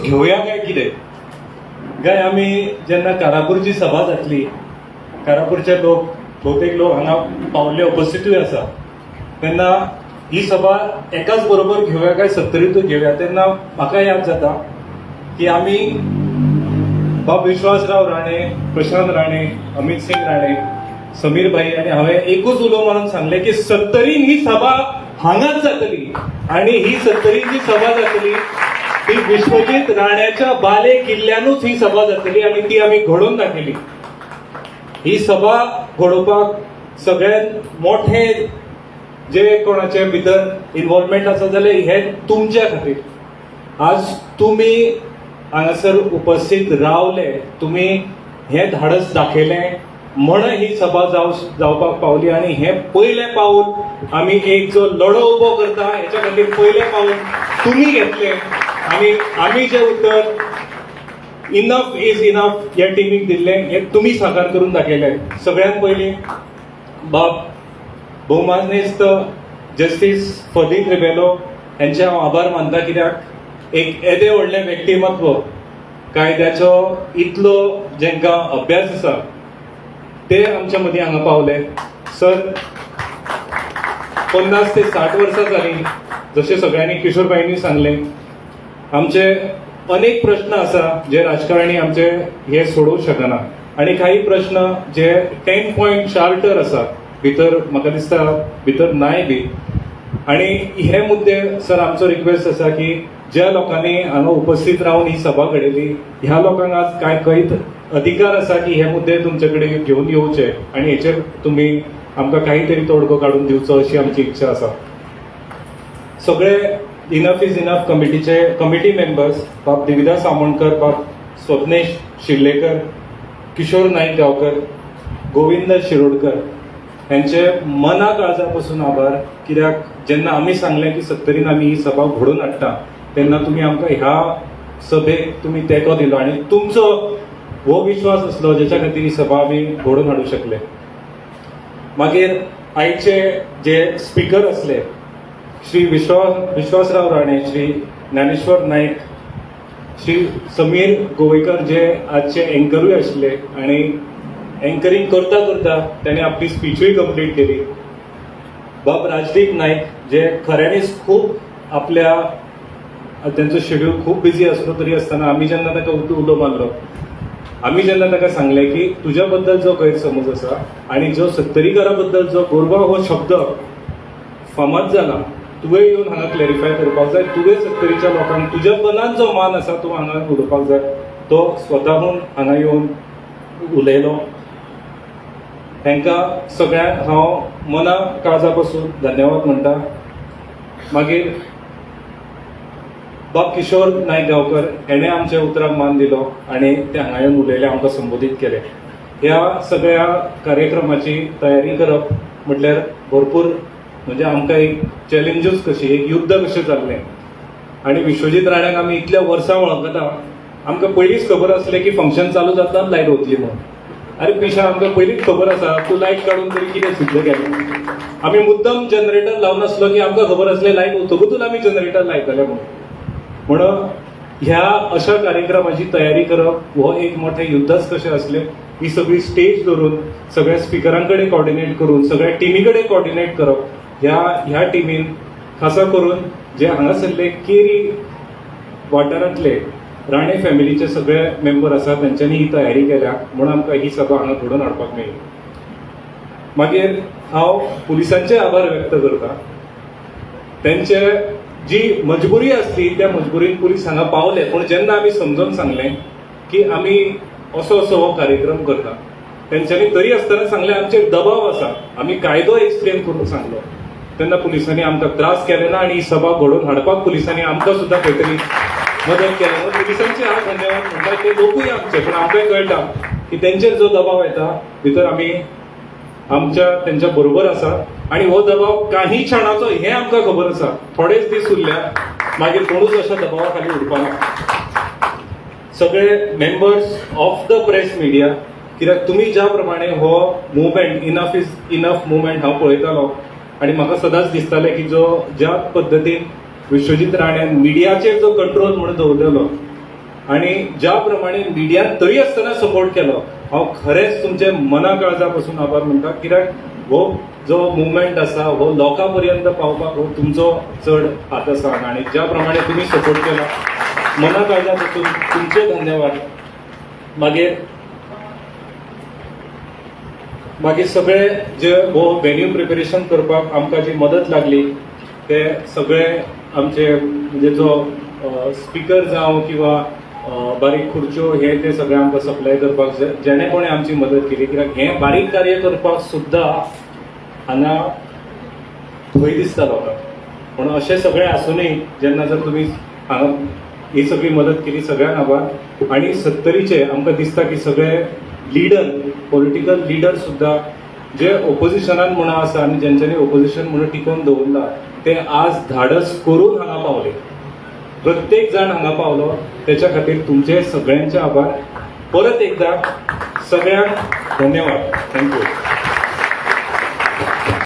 घेवया काय कितें काय आमी जेन्ना कारापूरची सभा जातली, कारापूरचे लोक बहुतेक लोक हांगा पावल्ले उपस्थितूय आसा, तेन्ना ही सभा एकाच बरोबर घेवया काय सत्तरीतूय घेवया, तेन्ना म्हाका याद जाता की आमी बाब विश्वासराव राणे, प्रशांत राणे, अमित सिंग राणे, समीर भाई आणि हांवें एकूच उलो मारून सांगले की सत्तरीन ही सभा हांगाच जातली आणि ही सत्तरींची सभा जातली ती विश्वजीत राण्याच्या बाले किल्ल्यानूच ही सभा जातली आणि ती आम्ही घडोवन दाखयली. ही सभा घडोवपाक सगळ्यात मोठे जे कोणाचे भितर इन्व्हॉल्वमेंट आसा जाल्यार हे तुमच्या खातीर. आज तुम्ही हांगासर उपस्थित रावले, तुम्ही हे धाडस दाखयलें म्हणून ही सभा जावपाक पावली आणि हे पयले पाऊल आमी एक जो लढो उबो करता हेच्या खातीर पयले पाऊल तुम्ही घेतले आणि आमी जे उत्तर इनफ इज इनफ या टीमीक दिल्ले हे तुम्ही साकार करून दाखयले. सगळ्यात पयलीं बाब भौमानेस्त जस्टीस फर्दीन रिबेलो यांचे हांव आभार मानता, कित्याक एक येदे व्हडलें व्यक्तिमत्व कायद्याचो इतलो जेंकां अभ्यास आसा ते आमच्या मदीं हांगा पावले. सर 50 ते 60 वर्सां जालीं, जशें सगळ्यांनी किशोरबाईंनी सांगलें, आमचे अनेक प्रश्न आसा जे राजकारणी आमचे हे सोडवूंक शकना आणि काही प्रश्न जे 10 पॉयंट चार्टर आसा भितर म्हाका दिसता भितर नाय बी. आणि हे मुद्दे सर आमचो रिक्वेस्ट आसा की ज्या लोकांनी हांगा उपस्थित रावन ही सभा घडयली ह्या लोकांक आज काय कैत अधिकार आसा की हे मुद्दे तुमचे कडेन घेवन येवचे आणि हेचेर तुम्ही आमकां काही तरी तोडगो काडून दिवचो अशी आमची इच्छा आसा. सगळे इनफ इज इनफ कमिटीचे कमिटी मेंबर्स बाब देविदास सामोणकर, बाब स्वप्नेश शिर्लेकर, किशोर नाईक गांवकर, गोविंद शिरोडकर यांचे मना काळजापासून आभार. कित्याक जेन्ना आमी सांगलें की सत्तरीन आमी ही सभा घडोवन हाडटा तेन्ना तुम्ही आमकां ह्या सभेक तुम्ही तेंको दिलो आणि तुमचो हो विश्वास असलो जेच्या खातीर ही सभा आमी घडोवन हाडूंक शकले. मागीर आयचे जे स्पीकर असले श्री विश्वासराव राणे, श्री ज्ञानेश्वर नाईक, श्री समीर गोवेकर जे आजचे एंकरूय आशिल्ले आणि एंकरिंग करता करता त्यांनी आपली स्पीचूय कंप्लीट केली. बाब राजदीप नाईक जे खऱ्यांनीच खूब आपल्या त्यांचो शेड्यूल खूप बिझी असलो तरी असताना आम्ही जेन्ना ताका उलो मारलो, आम्ही जेन्ना ताका सांगले की तुझ्या बद्दल जो गैरसमज आसा आणि जो सत्तरीकारा बद्दल जो गोरवा हो शब्द फामाद जाला तुवें येवन हांगा क्लॅरिफाय करपाक जाय. तुवें सत्तरीच्या लोकांक तुज्या मनात जो मान आसा तो हांगा उलोवपाक जाय. तो स्वताहून हांगा येवन उलयलो. तांकां सगळ्यांक हांव मना काळजा पासून धन्यवाद म्हणटा. मागीर बाब किशोर नाईक गांवकर हेणे आमच्या उतराक मान दिलो आणि ते हांगा येवन उलयले, आमकां संबोधीत केले. ह्या सगळ्या कार्यक्रमाची तयारी करप म्हटल्यार भरपूर म्हणजे आमकां एक चॅलेंजूच कशी, एक युद्ध कशें जाल्लें. आणि विश्वजीत राण्याक आमी इतल्या वर्सां वळखता, आमकां पयलींच खबर आसलें की फंक्शन चालू जाता लायट वतली म्हणून. अरे पिशा आमकां पयलींच खबर आसा तूं लायट काडून तरी कितें सिद्ध केलें. आमी मुद्दम जनरेटर लावन आसलो की आमकां खबर आसलें लायट वतकूच आमी जनरेटर लायतले म्हणून. म्हणून ह्या अशा कार्यक्रमाची तयारी करप हो एक मोठे युद्धच कशें असले. ही सगळी स्टेज धरून सगळ्या स्पिकरांकडे कॉर्डिनेट करून सगळ्या टीमीकडे कॉर्डिनेट करप. ह्या टीमीन खासा करून जे हांगासरले केरी वाठारांतले राणे फॅमिलीचे सगळे मेंबर आसात त्यांच्यानी ही तयारी केल्या म्हणून आमकां ही सभा हांगा घडोवन हाडपाक मेळ्ळी. मागीर हांव पुलिसांचे आभार व्यक्त करता. त्यांचे जी मजबुरी असली त्या मजबुरीन पुलीस हांगा पावले, पण जेन्ना आमी समजून सांगले की आमी असो असो हो कार्यक्रम करता तेंच्यांनी तरी आसतना सांगले आमचेर दबाव आसा, आमी कायदो एक्सप्लेन करून सांगलो. तेन्ना पुलिसांनी आमकां त्रास केले ना आणि ही सभा घडोवन हाडपाक पुलिसांनी आमकां सुद्दां खंय तरी मदत केली. पुलिसांचे हांव धन्यवाद म्हणटा. ते लोकूय आमचे, पण आमकांय कळटा की तेंचेर जो दबाव येता भितर आमी त्यांच्या बरोबर आसा आणि हो दबाव काही क्षणाचो हे आमकां खबर आसा. थोडेच दीस उरल्या मागीर कोणूच अशा दबावा खाली उरपाना. सगळे members of the press media, कित्याक तुमी ज्या प्रमाणे हो movement enough is enough movement हांव पळयतालो आणि म्हाका सदांच दिसतालें की ज्या पद्दतीन विश्वजीत राण्यान मिडियाचेर जो कंट्रोल म्हणून दवरलेलो आणि ज्या प्रमाणे मिडियान तरी आसतना सपोर्ट केलो हांव खरेंच तुमचे मना काळजापासून आभार म्हणटा, कित्याक हो जो मुवमेंट आसा हो लोकां पर्यंत पावपाक हो तुमचो चड हात आसा आणि ज्या प्रमाणे तुम्ही सपोर्ट केला मना काळजापासून तुमचे धन्यवाद. मागीर सगळे जे हो वेन्यू प्रिपेरेशन करपाक आमकां जी मदत लागली ते सगळे आमचे म्हणजे जो स्पीकर जावं किंवा बारीक खुर्च्यो हे ते सगळे आमकां सप्लाय करपाक जेणे कोणें आमची मदत केली, कित्याक हें बारीक कार्य करपाक सुद्दां हांगा भंय दिसता लोकांक. पूण अशें सगळें आसूनय जेन्ना जर तुमी हांगा ही सगळी मदत केली सगळ्यांक आभार. आणि 70चे आमकां दिसता की सगळे लिडर पॉलिटिकल लिडर सुद्दां जे ओपोजिशनान म्हणून आसा आनी जेंच्यांनी ओपोजिशन म्हणून टिकोवन दवरला ते आज धाडस करून हांगा पावले. प्रत्येक जाण हांगा पावलो त्याच्या खातीर तुमचे सगळ्यांचे आभार. परत एकदा सगळ्यांक धन्यवाद. थँक्यू.